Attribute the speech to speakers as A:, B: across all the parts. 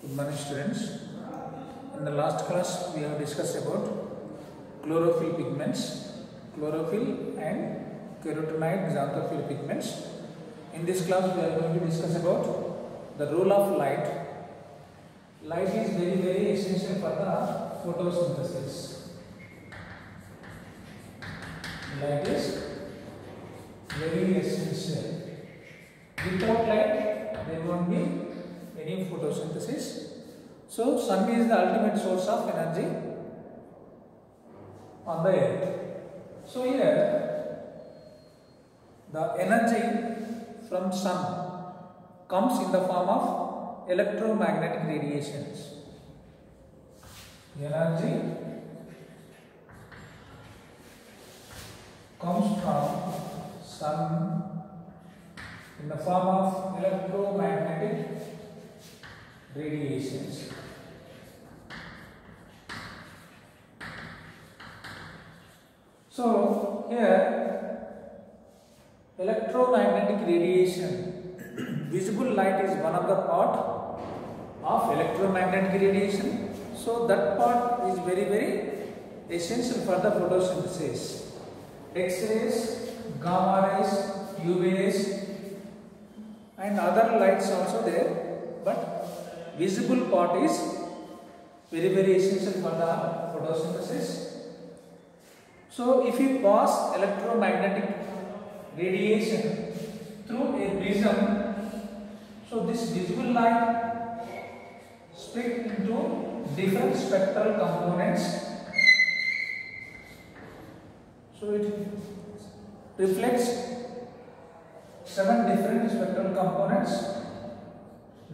A: Good morning, students. In the last class, we have discussed about chlorophyll pigments, chlorophyll and carotenoid xanthophyll pigments. In this class, we are going to discuss about the role of light. Light is very essential for the photosynthesis. Light is very essential. Without light, there won't be any photosynthesis. So, sun is the ultimate source of energy on the earth. So, here the energy from sun comes in the form of electromagnetic radiations. Energy comes from sun in the form of electromagnetic radiations. So, here electromagnetic radiation, visible light is one of the part of electromagnetic radiation. So, that part is very essential for the photosynthesis. X-rays, gamma rays, UV rays and other lights also there, but visible part is very essential for the photosynthesis. So, if you pass electromagnetic radiation through a prism, so this visible light split into different spectral components. So, it reflects 7 different spectral components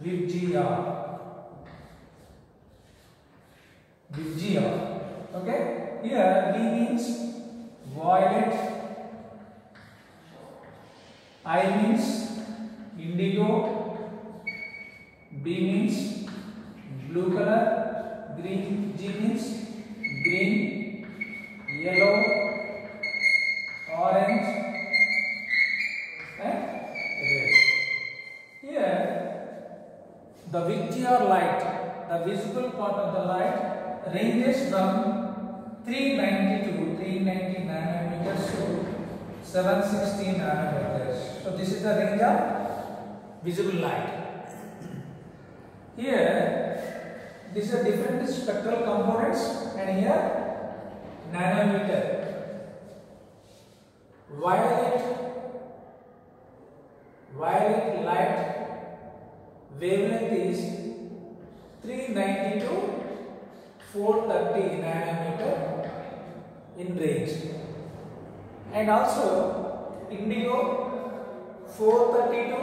A: with GR. Okay, here V means violet, I means indigo, B means blue color, green, G means green, yellow, orange and red. Here the VGR light, the visible part of the light ranges from 390 nanometers to 760 nanometers. So, this is the range of visible light. Here, these are different spectral components, and here nanometer. Violet light wavelength is 390 to 430 nanometer in range, and also indigo 430 to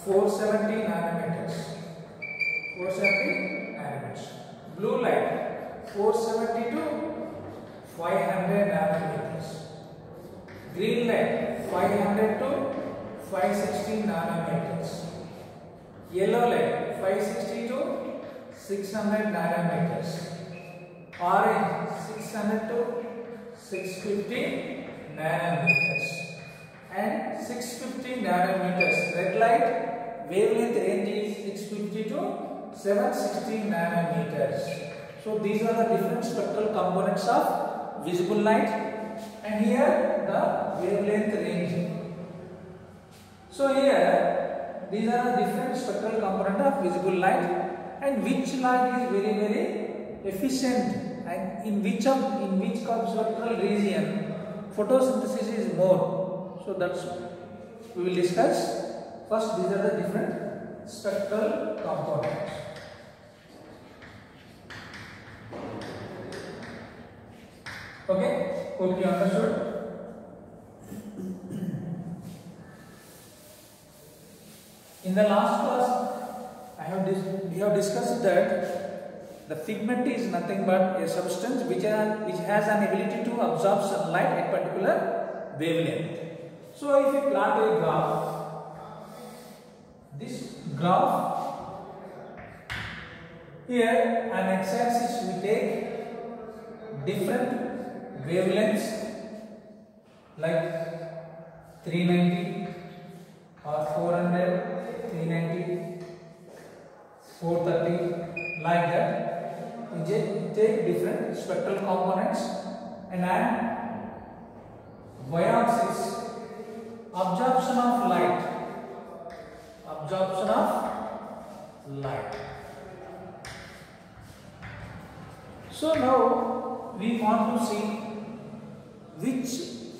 A: 470 nanometers. Blue light 470 to 500 nanometers. Green light 500 to 560 nanometers. Yellow light 560 to 600 nanometers. Orange 600 to 650 nanometers. And 650 nanometers. Red light wavelength range is 650 to 760 nanometers. So, these are the different spectral components of visible light, and here the wavelength range. So, here these are the different spectral components of visible light, and which light is very efficient, and in which spectral region photosynthesis is more. So, that's we will discuss. First, these are the different spectral components. Okay, hope you understood. In the last class, we have discussed that the pigment is nothing but a substance which has an ability to absorb sunlight at particular wavelength. So, if you plot a graph, this graph here on x-axis we take different wavelengths like 390 or 400 400, 390, 430, like that. We take different spectral components and add y-axis absorption of light. Absorption of light. So now we want to see which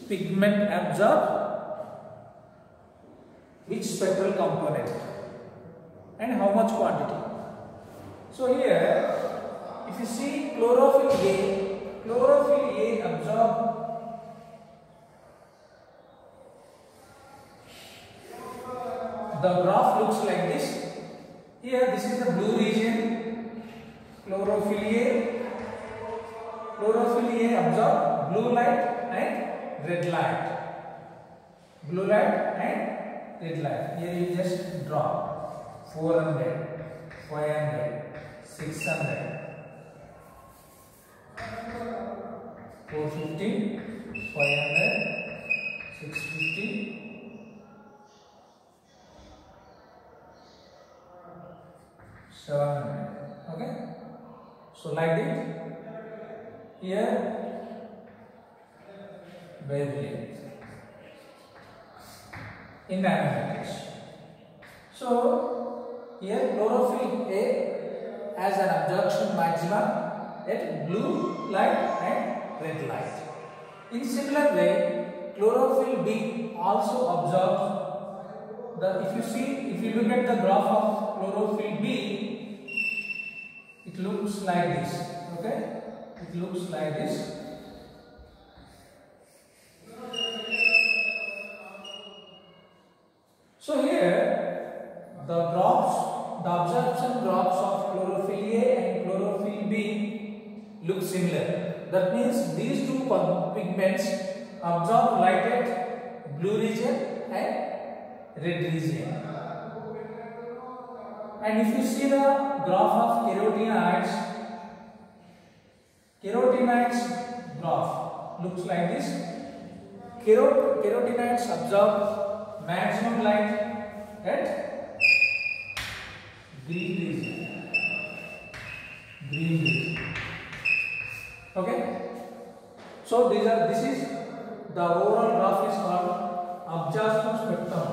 A: pigment absorb which spectral component and how much quantity. So here, if you see chlorophyll A absorb the graph looks like this. Here this is the blue region, chlorophyll A absorb blue light and red light. Blue light and red light. Here you just draw 400, 500, 600, 450, 500, 650, 700. Okay. So like this. Here wavelength in nanometers. So here chlorophyll A has an absorption maximum at blue light and red light. In similar way, chlorophyll B also absorbs the. If you look at the graph of chlorophyll B, it looks like this. Okay. It looks like this. So here the absorption drops of chlorophyll A and chlorophyll B look similar. That means these two pigments absorb light at blue region and red region. And if you see the graph of carotenoids graph looks like this. Carotenoids absorb maximum light at green region. Okay. So this is the overall graph is called absorption spectrum.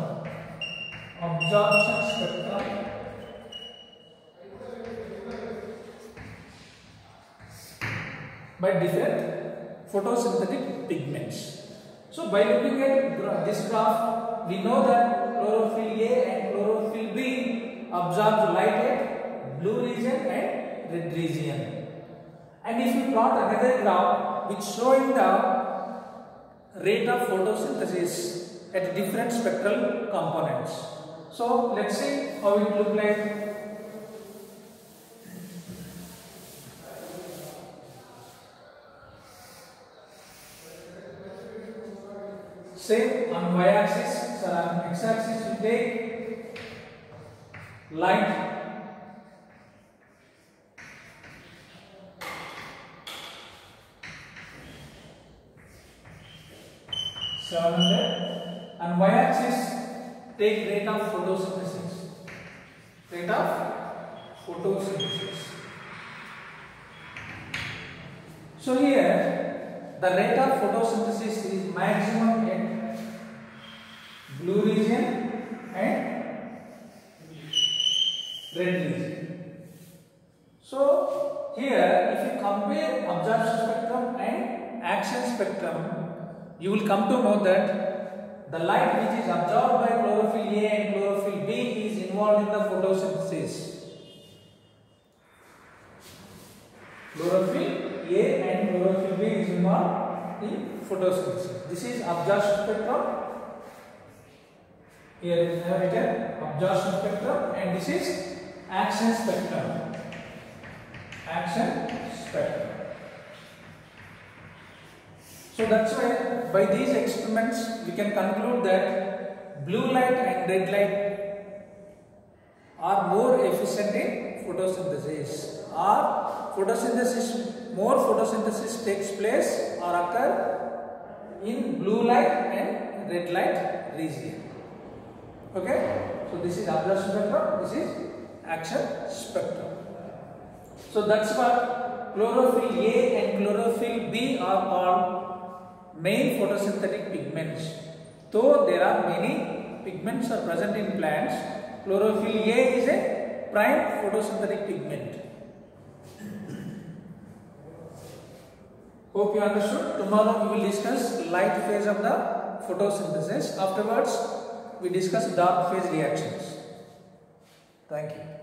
A: Absorption spectrum. By different photosynthetic pigments. So by looking at this graph, we know that chlorophyll A and chlorophyll B absorbs light at blue region and red region. And if you plot another graph which showing the rate of photosynthesis at different spectral components. So let's see how it look like. Same on y-axis, so on x-axis we take light, and y-axis take rate of photosynthesis. Rate of photosynthesis. So here the rate of photosynthesis is maximum at blue region and red region. So here if you compare absorption spectrum and action spectrum, you will come to know that the light which is absorbed by chlorophyll A and chlorophyll B is involved in the photosynthesis. Chlorophyll A and chlorophyll B is involved in photosynthesis. This is absorption spectrum. Here we have written absorption spectrum, and this is action spectrum. Action spectrum. So that's why by these experiments we can conclude that blue light and red light are more efficient in photosynthesis, or more photosynthesis takes place or occur in blue light and red light region. Okay. So this is absorption spectrum, this is action spectrum. So that's what chlorophyll A and chlorophyll B are called main photosynthetic pigments. Though there are many pigments are present in plants, chlorophyll A is a prime photosynthetic pigment. Hope you understood. Tomorrow we will discuss light phase of the photosynthesis. Afterwards, we discuss dark phase reactions. Thank you.